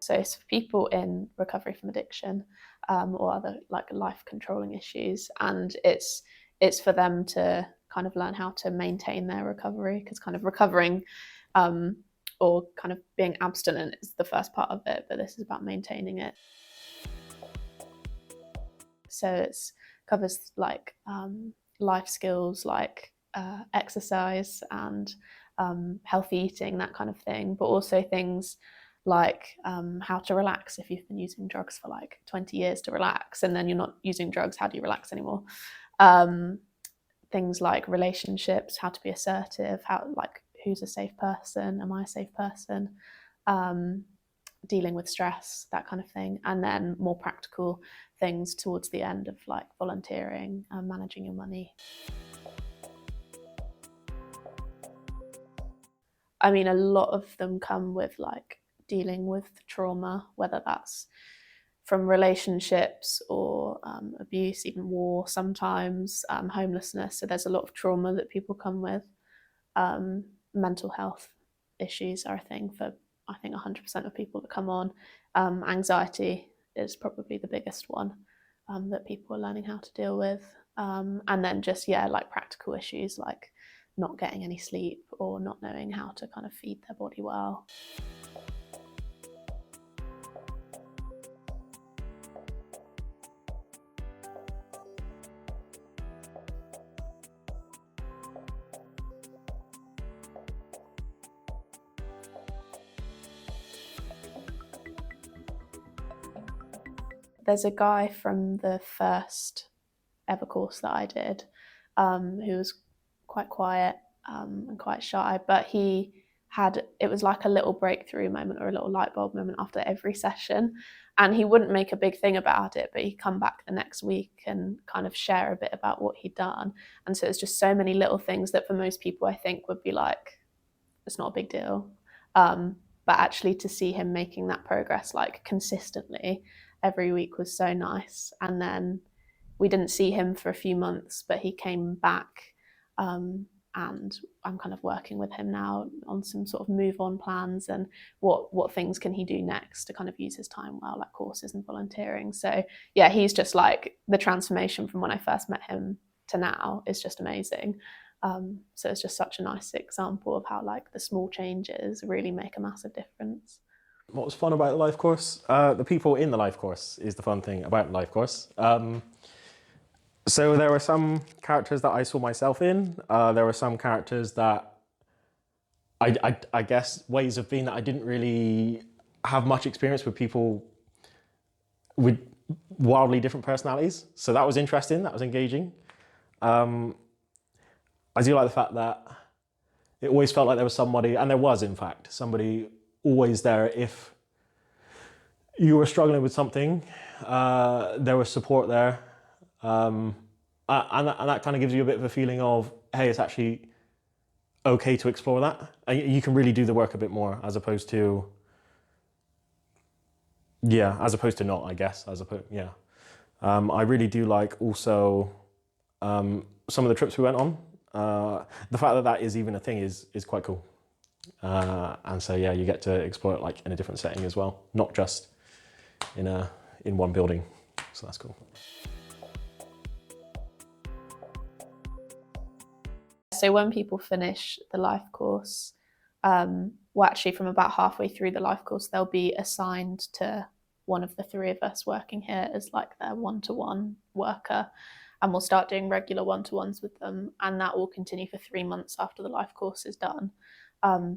So it's for people in recovery from addiction or other like life controlling issues, and it's for them to kind of learn how to maintain their recovery, because kind of recovering or kind of being abstinent is the first part of it, but this is about maintaining it. So it's covers like life skills like exercise and healthy eating, that kind of thing, but also things like how to relax if you've been using drugs for like 20 years to relax, and then you're not using drugs, how do you relax anymore? Um, Things like relationships, how to be assertive, how like who's a safe person, am I a safe person? Um, Dealing with stress, that kind of thing, and then more practical things towards the end of like volunteering and managing your money. I mean, a lot of them come with like dealing with trauma, whether that's from relationships or abuse, even war sometimes, homelessness. So there's a lot of trauma that people come with. Mental health issues are a thing for, I think, 100% of people that come on. Anxiety is probably the biggest one that people are learning how to deal with. And then just, yeah, like practical issues like not getting any sleep or not knowing how to kind of feed their body well. There's a guy from the first ever course that I did who was quite quiet and quite shy, but it was like a little breakthrough moment or a little light bulb moment after every session. And he wouldn't make a big thing about it, but he'd come back the next week and kind of share a bit about what he'd done. And so it's just so many little things that for most people, I think, would be like, it's not a big deal. But actually to see him making that progress like consistently every week was so nice. And then we didn't see him for a few months, but he came back, and I'm kind of working with him now on some sort of move on plans and what things can he do next to kind of use his time well, like courses and volunteering. So yeah, he's just like, the transformation from when I first met him to now is just amazing. So it's just such a nice example of how like the small changes really make a massive difference. What was fun about the life course? The people in the life course is the fun thing about the life course. So there were some characters that I saw myself in. There were some characters that I guess ways of being that I didn't really have much experience with, people with wildly different personalities. So that was interesting. That was engaging. I do like the fact that it always felt like there was somebody, and there was in fact somebody always there if you were struggling with something. There was support there. And that kind of gives you a bit of a feeling of, hey, it's actually okay to explore that. You can really do the work a bit more as opposed to, not, I guess. I really do like also some of the trips we went on. The fact that that is even a thing is quite cool. And so yeah, you get to explore it like in a different setting as well, not just in one building. So that's cool. So when people finish the life course, well, actually from about halfway through the life course, they'll be assigned to one of the three of us working here as like their one-to-one worker, and we'll start doing regular one-to-ones with them, and that will continue for 3 months after the life course is done.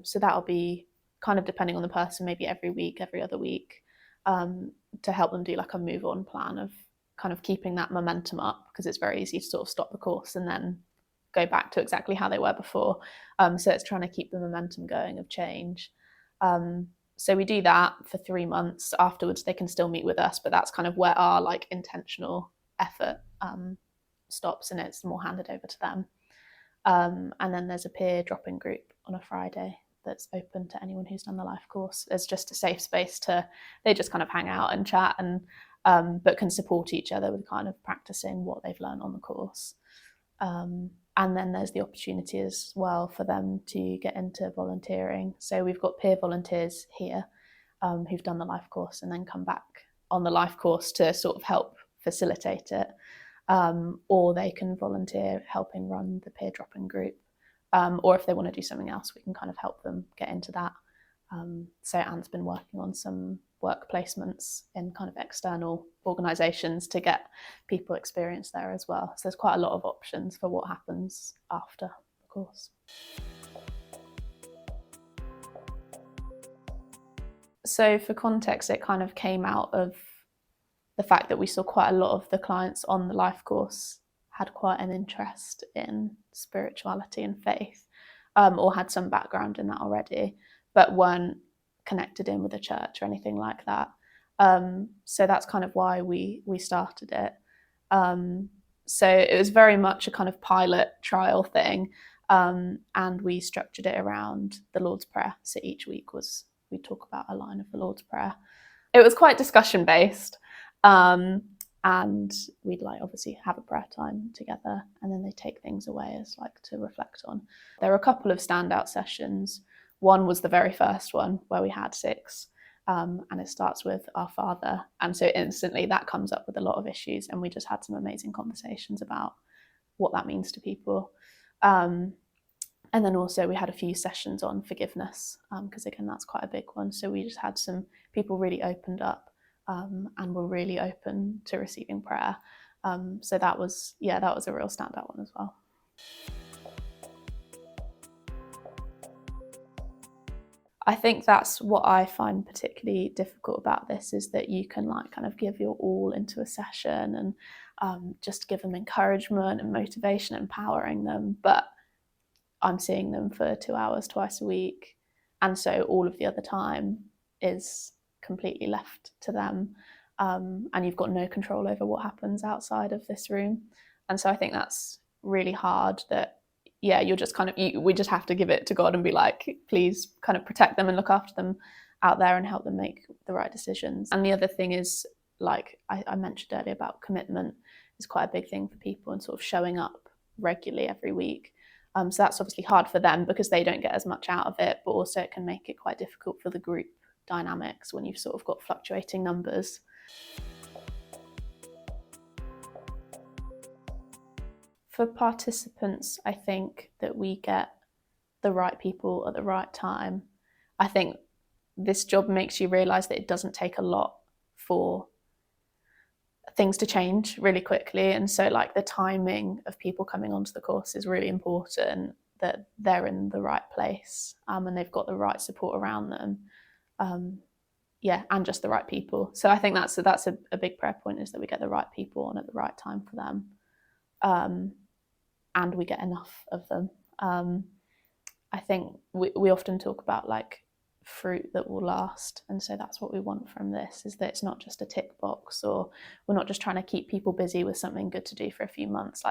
So that'll be kind of depending on the person, maybe every week, every other week, to help them do like a move on plan of kind of keeping that momentum up, because it's very easy to sort of stop the course and then go back to exactly how they were before. So it's trying to keep the momentum going of change. So we do that for 3 months. Afterwards, they can still meet with us, but that's kind of where our like intentional effort stops, and it's more handed over to them. And then there's a peer drop-in group on a Friday that's open to anyone who's done the life course. It's just a safe space they just kind of hang out and chat, and but can support each other with kind of practicing what they've learned on the course. And then there's the opportunity as well for them to get into volunteering. So we've got peer volunteers here, who've done the life course and then come back on the life course to sort of help facilitate it. Or they can volunteer helping run the peer drop-in group. Or if they want to do something else, we can kind of help them get into that. So Anne's been working on some work placements in kind of external organisations to get people experience there as well. So there's quite a lot of options for what happens after the course. So for context, it kind of came out of the fact that we saw quite a lot of the clients on the life course had quite an interest in spirituality and faith, or had some background in that already, but weren't connected in with a church or anything like that. So that's kind of why we started it. So it was very much a kind of pilot trial thing, and we structured it around the Lord's Prayer. So each week we talk about a line of the Lord's Prayer. It was quite discussion based, and we'd obviously have a prayer time together, and then they take things away as to reflect on. There were a couple of standout sessions. One was the very first one where we had 6, and it starts with Our Father, and so instantly that comes up with a lot of issues, and we just had some amazing conversations about what that means to people. And then also we had a few sessions on forgiveness, because again that's quite a big one. So we just had some people really opened up, and were really open to receiving prayer. So that was a real standout one as well. I think that's what I find particularly difficult about this, is that you can kind of give your all into a session and just give them encouragement and motivation, empowering them, but I'm seeing them for 2 hours twice a week, and so all of the other time is completely left to them, and you've got no control over what happens outside of this room. And so I think that's really hard, that you're just we just have to give it to God and be like, please kind of protect them and look after them out there and help them make the right decisions. And the other thing is, I mentioned earlier about commitment is quite a big thing for people, and sort of showing up regularly every week. So that's obviously hard for them because they don't get as much out of it, but also it can make it quite difficult for the group dynamics when you've sort of got fluctuating numbers. For participants, I think that we get the right people at the right time. I think this job makes you realise that it doesn't take a lot for things to change really quickly, and so the timing of people coming onto the course is really important, that they're in the right place, and they've got the right support around them, and just the right people. So I think that's a big prayer point, is that we get the right people on at the right time for them, and we get enough of them. I think we often talk about fruit that will last, and so that's what we want from this, is that it's not just a tick box, or we're not just trying to keep people busy with something good to do for a few months.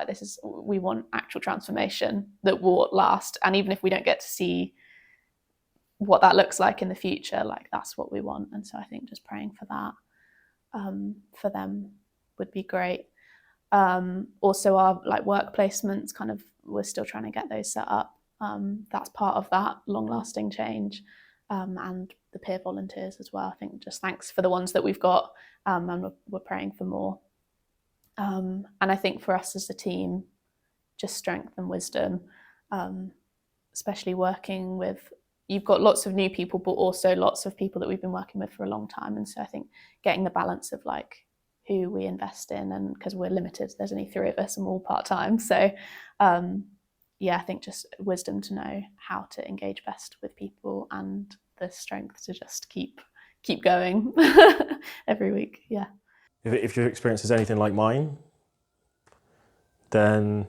We want actual transformation that will last, and even if we don't get to see what that looks like in the future, that's what we want. And so I think just praying for that for them would be great. Also our work placements, we're still trying to get those set up. That's part of that long-lasting change. And the peer volunteers as well. I think just thanks for the ones that we've got, and we're praying for more. And I think for us as a team, just strength and wisdom, especially working with, you've got lots of new people, but also lots of people that we've been working with for a long time. And so I think getting the balance of who we invest in, and because we're limited, there's only 3 of us and we're all part-time. So I think just wisdom to know how to engage best with people, and the strength to just keep going every week. Yeah. If your experience is anything like mine, then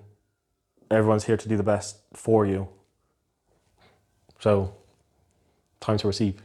everyone's here to do the best for you. So, time to receive.